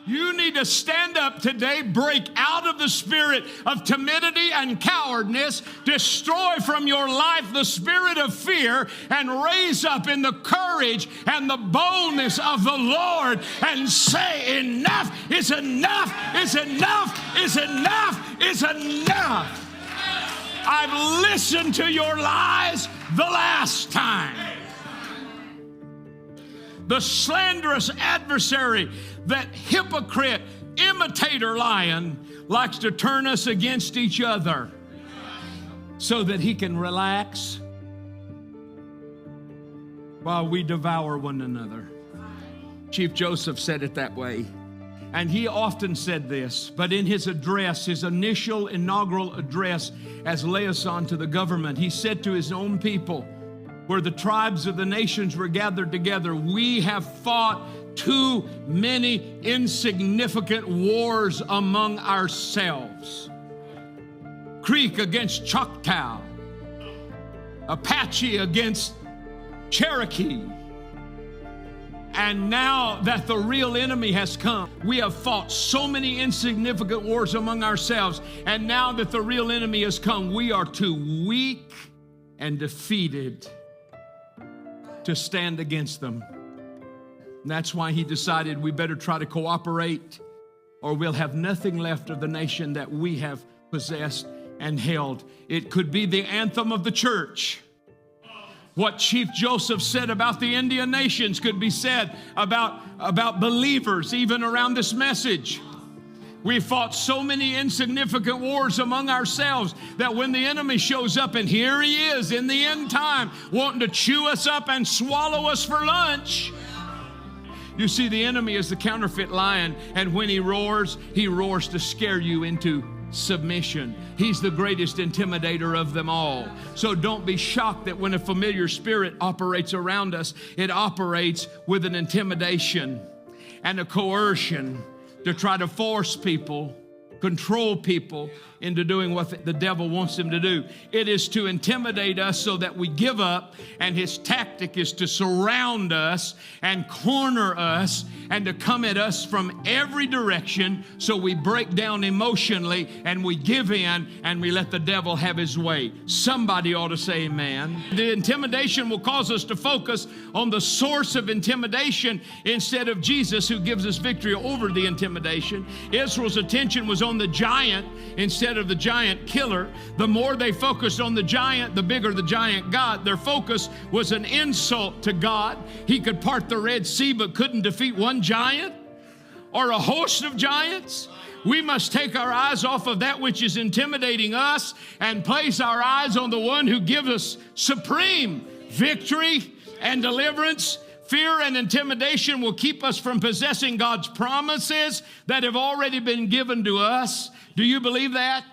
You need to stand up today, break out of the spirit of timidity and cowardice, destroy from your life the spirit of fear, and raise up in the courage and the boldness of the Lord and say, enough is enough, is enough, is enough, is enough. I've listened to your lies the last time. The slanderous adversary, that hypocrite, imitator lion, likes to turn us against each other so that he can relax while we devour one another. Chief Joseph said it that way. And he often said this, but in his address, his initial inaugural address as liaison to the government, he said to his own people, where the tribes of the nations were gathered together, we have fought too many insignificant wars among ourselves. Creek against Choctaw, Apache against Cherokee. And now that the real enemy has come, we have fought so many insignificant wars among ourselves. And now that the real enemy has come, we are too weak and defeated to stand against them. And that's why he decided we better try to cooperate, or we'll have nothing left of the nation that we have possessed and held. It could be the anthem of the church. What Chief Joseph said about the Indian nations could be said about believers, even around this message. We fought so many insignificant wars among ourselves that when the enemy shows up, and here he is in the end time, wanting to chew us up and swallow us for lunch. You see, the enemy is the counterfeit lion, and when he roars to scare you into submission. He's the greatest intimidator of them all. So don't be shocked that when a familiar spirit operates around us, it operates with an intimidation and a coercion to try to force people, control people into doing what the devil wants them to do. It is to intimidate us so that we give up, and his tactic is to surround us and corner us and to come at us from every direction, so we break down emotionally and we give in and we let the devil have his way. Somebody ought to say amen. The intimidation will cause us to focus on the source of intimidation instead of Jesus, who gives us victory over the intimidation. Israel's attention was on the giant instead of the giant killer. The more they focused on the giant, the bigger the giant got. Their focus was an insult to God. He could part the Red Sea but couldn't defeat one giant or a host of giants. We must take our eyes off of that which is intimidating us and place our eyes on the one who gives us supreme victory and deliverance. Fear and intimidation will keep us from possessing God's promises that have already been given to us. Do you believe that?